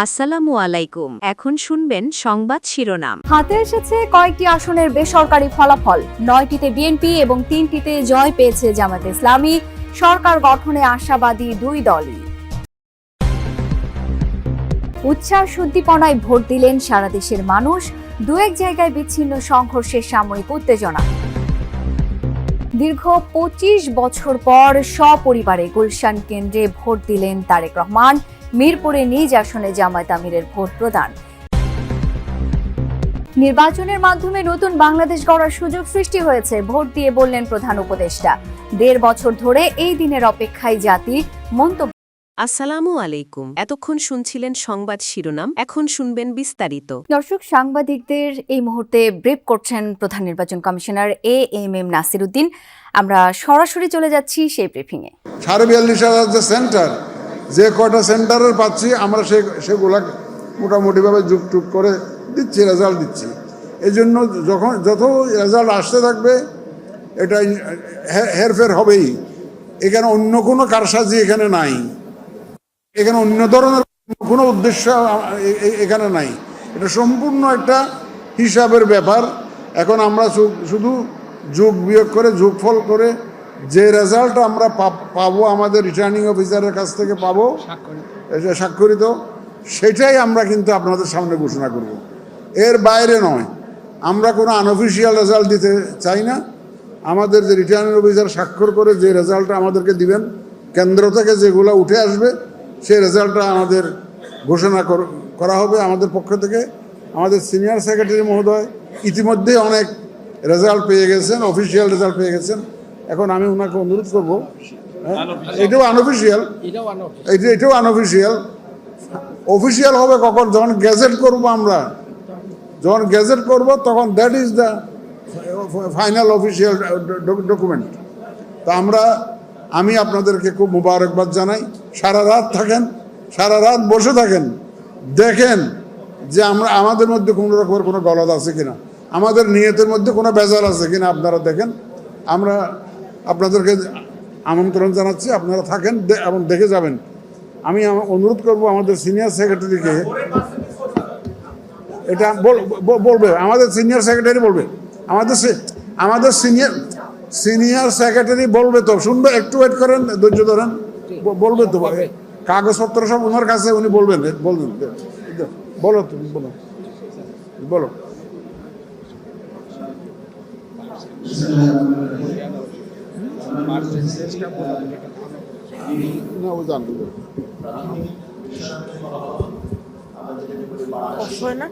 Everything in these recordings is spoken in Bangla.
আসসালামু আলাইকুম। এখন শুনবেন সংবাদ শিরোনাম। হাতে এসেছে কয়েকটি আসনের বেসরকারি ফলাফল। 9টিতে বিএনপি এবং 3টিতে জয় পেয়েছে জামায়াতে ইসলামী। সরকার গঠনে আশাবাদী দুই দলই। উচ্ছ্বাস উদ্দীপনায় ভোট দিলেন সারা দেশের মানুষ। দু এক জায়গায় বিচ্ছিন্ন সংঘর্ষের সাময়িক উত্তেজনা। দীর্ঘ 25 বছর পর সপরিবারে গুলশান কেন্দ্রে ভোট দিলেন তারেক রহমান। মিরপুরে নিজ আসনে জামায়াত আমিরের ভোট প্রদান। নির্বাচনের মাধ্যমে নতুন বাংলাদেশ গড়ার সুযোগ সৃষ্টি হয়েছে, ভোট দিয়ে বললেন প্রধান উপদেষ্টা। 1.5 বছর ধরে এই দিনের অপেক্ষায় জাতি। মন্তব্য। আসসালামু আলাইকুম। এতক্ষণ শুনছিলেন সংবাদ শিরোনাম, এখন শুনবেন বিস্তারিত। দর্শক, সাংবাদিকদের এই মুহূর্তে ব্রিফ করছেন প্রধান নির্বাচন কমিশনার এএমএম নাসির উদ্দিন। আমরা সরাসরি চলে যাচ্ছি সেই ব্রিফিংয়ে। 42,500 যে সেন্টার, যে কয়টা সেন্টারের পাচ্ছি আমরা সেগুলা মোটামুটিভাবে যুগটুক করে দিচ্ছি, রেজাল্ট দিচ্ছি। এই জন্য যত রেজাল্ট আসতে থাকবে এটা হেরফের হবেই। এখানে অন্য কোনো কারসাজি এখানে নাই, এখানে অন্য ধরনের কোনো উদ্দেশ্য এখানে নাই। এটা সম্পূর্ণ একটা হিসাবের ব্যাপার। এখন আমরা শুধু যোগ বিয়োগ করে, যোগফল করে যে রেজাল্ট আমরা পাবো, আমাদের রিটার্নিং অফিসারের কাছ থেকে পাবো স্বাক্ষরিত, সেটাই আমরা কিন্তু আপনাদের সামনে ঘোষণা করব। এর বাইরে নয়। আমরা কোনো আনঅফিসিয়াল রেজাল্ট দিতে চাই না। আমাদের যে রিটার্নিং অফিসার স্বাক্ষর করে যে রেজাল্টটা আমাদেরকে দিবেন, কেন্দ্র থেকে যেগুলো উঠে আসবে সেই রেজাল্টটা আমাদের ঘোষণা করা হবে আমাদের পক্ষ থেকে। আমাদের সিনিয়র সেক্রেটারি মহোদয় ইতিমধ্যে অনেক রেজাল্ট পেয়ে গেছেন, অফিসিয়াল রেজাল্ট পেয়ে গেছেন। এখন আমি ওনাকে অনুরোধ করবো, এটাও আনঅফিসিয়াল, এটাও আনঅফিসিয়াল। অফিসিয়াল হবে কখন? যখন গেজেট করব আমরা, যখন গেজেট করব তখন that is the final official document. তা আমি আপনাদেরকে খুব মুবারকবাদ জানাই। সারা রাত থাকেন, সারা রাত বসে থাকেন, দেখেন যে আমাদের মধ্যে কোনো রকমের কোনো গলদ আছে কিনা, আমাদের নিয়তের মধ্যে কোনো বেজার আছে কিনা আপনারা দেখেন। আমরা আপনাদেরকে আমন্ত্রণ জানাচ্ছি, আপনারা থাকেন এবং দেখে যাবেন। আমি অনুরোধ করব আমাদের সিনিয়র সেক্রেটারিকে, এটা বলবে আমাদের সিনিয়র সেক্রেটারি বলবে, আমাদের সিনিয়র সেক্রেটারি বলবে তো, শুনবে, একটু ওয়েট করেন, ধৈর্য ধরেন, বলবে তো। কাগজপত্র সব ওনার কাছে, উনি বলবেন। বলো তুমি, বলো। না, ও জানবে না।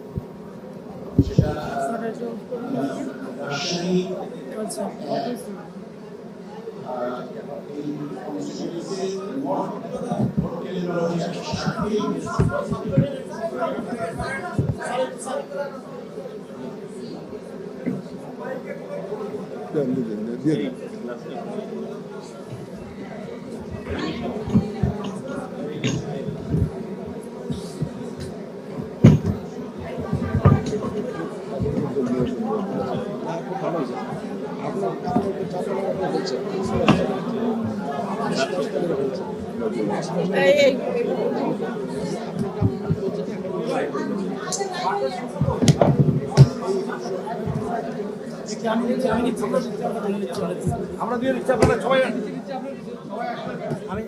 আমরা দিয়ে দিচ্ছি, আপনারা সবাই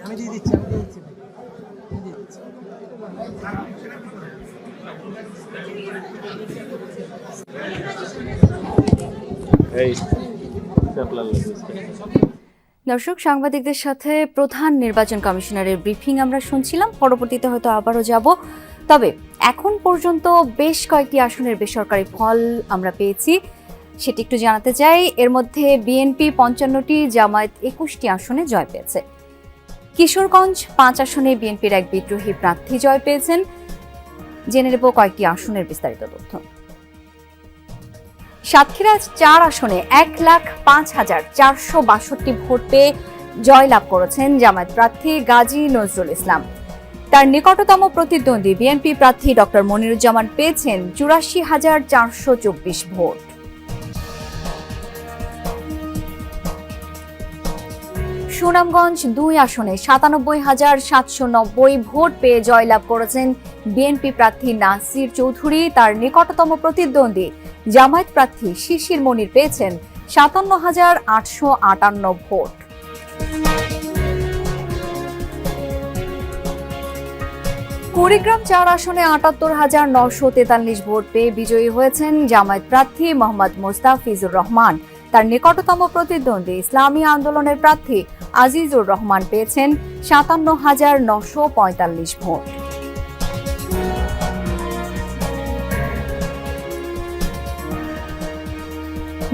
আমি দিয়ে দিচ্ছি, দর্শক, সাংবাদিকদের সাথে প্রধান নির্বাচন কমিশনারের ব্রিফিং আমরা শুনছিলাম। পরবর্তীতে হয়তো আবারও যাব। তবে এখন পর্যন্ত বেশ কয়েকটি আসনের বেসরকারি ফল আমরা পেয়েছি, সেটি একটু জানাতে চাই। এর মধ্যে বিএনপি 55টি, জামায়াত 21টি আসনে জয় পেয়েছে। কিশোরগঞ্জ 5 আসনে বিএনপির এক বিদ্রোহী প্রার্থী জয় পেয়েছেন। জেনে নেব কয়েকটি আসনের বিস্তারিত তথ্য। সাতক্ষীরা 4 আসনে 1,05,462 ভোট পেয়ে জয়লাভ করেছেন জামায়াত প্রার্থী গাজী নজরুল ইসলাম। তার নিকটতম প্রতিদ্বন্দ্বী বিএনপি প্রার্থী ডক্টর মনিরুজ্জামান পেয়েছেন 84,424 ভোট। সুনামগঞ্জ 2 আসনে 97,790 ভোট পেয়ে জয়লাভ করেছেন বিএনপি প্রার্থী নাসির চৌধুরী। তার নিকটতম প্রতিদ্বন্দ্বী জামায়াত প্রার্থী শিশির মনির পেয়েছেন 57,858 ভোট। কুড়িগ্রাম 4 আসনে 78,943 ভোট পেয়ে বিজয়ী হয়েছেন জামায়াত প্রার্থী মোহাম্মদ মোস্তাফিজুর রহমান। তার নিকটতম প্রতিদ্বন্দ্বী ইসলামী আন্দোলনের প্রার্থী আজিজুর রহমান পেয়েছেন 57,945 ভোট।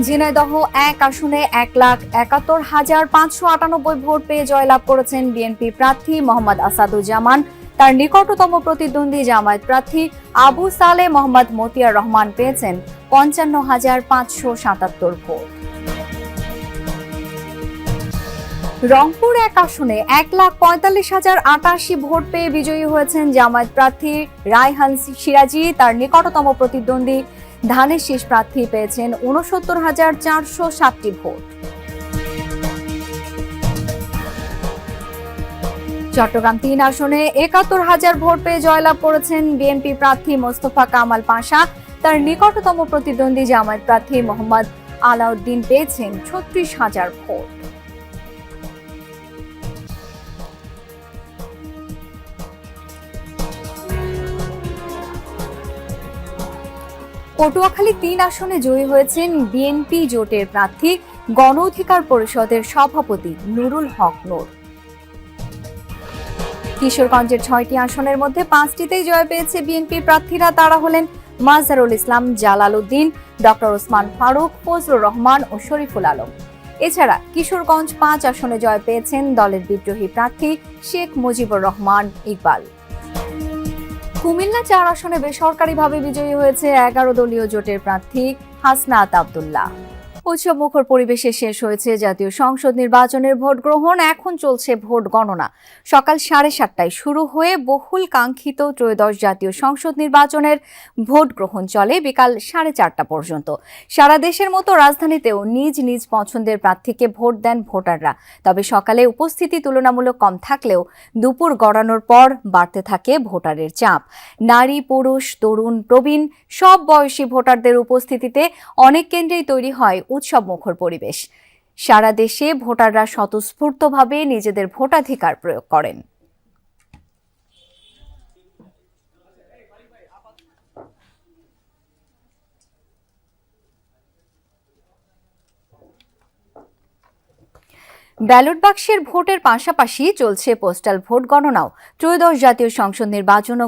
ঝিনাইদহ 1 আসনে 1,71,598 ভোট পেয়ে জয়লাভ করেছেন বিএনপি প্রার্থী মোহাম্মদ আসাদুজ্জামান। তার নিকটতম প্রতিদ্বন্দ্বী জামায়াত প্রার্থী আবু সালে মোহাম্মদ মতিয়ার রহমান পেয়েছেন 55,577 ভোট। রংপুর 1 আসনে 1,45,088 ভোট পেয়ে বিজয়ী হয়েছেন জামায়াত প্রার্থী রায়হান সিরাজি। তার নিকটতম প্রতিদ্বন্দ্বী ধানের শীষ প্রার্থী পেয়েছেন 69,407 ভোট। চট্টগ্রাম 3 আসনে 71,000 ভোট পেয়ে জয়লাভ করেছেন বিএনপি প্রার্থী মোস্তফা কামাল পাশা। তার নিকটতম প্রতিদ্বন্দ্বী জামায়াত প্রার্থী মোহাম্মদ আলাউদ্দিন পেয়েছেন 36,000 ভোট। পটুয়াখালী 3 আসনে জয়ী হয়েছেন বিএনপি জোটের প্রার্থী গণ অধিকার পরিষদের সভাপতি নুরুল হক নূর। কিশোরগঞ্জের 6টি আসনের মধ্যে 5টিতেই জয় পেয়েছে বিএনপি প্রার্থীরা। তারা হলেন মাজহারুল ইসলাম জালাল উদ্দিন, ডক্টর ওসমান ফারুক, ফজলুর রহমান ও শরীফুল আলম। এছাড়া কিশোরগঞ্জ 5 আসনে জয় পেয়েছেন দলের বিদ্রোহী প্রার্থী শেখ মুজিবুর রহমান ইকবাল। কুমিল্লা 4 আসনে বেসরকারিভাবে বিজয়ী হয়েছে 11 দলীয় জোটের প্রার্থী হাসনাত আব্দুল্লাহ। উৎসব মুখর পরিবেশে শেষ হয়েছে জাতীয় সংসদ নির্বাচনের ভোট গ্রহণ। এখন চলছে ভোট গণনা। সকাল 7:30টায় শুরু হয়ে বহুল কাঙ্ক্ষিত ত্রয়োদশ জাতীয় সংসদ নির্বাচনের ভোট গ্রহণ চলে বিকাল 4:30টা পর্যন্ত। সারা দেশের মতো রাজধানীতেও নিজ নিজ পছন্দের প্রার্থীকে ভোট দেন ভোটাররা। তবে সকালে উপস্থিতি তুলনামূলক কম থাকলেও দুপুর গড়ানোর পর বাড়তে থাকে ভোটারের চাপ। নারী, পুরুষ, তরুণ, প্রবীণ সব বয়সী ভোটারদের উপস্থিতিতে অনেক কেন্দ্রেই তৈরি হয় উৎসব মুখর পরিবেশ। সারা দেশে ভোটাররা স্বতঃস্ফূর্তভাবে নিজেদের ভোটাধিকার প্রয়োগ করেন। ব্যালট বাক্সের ভোটের পাশাপাশি চলছে পোস্টাল ভোট গণনাও। ত্রয়োদশ জাতীয় সংসদ নির্বাচন ও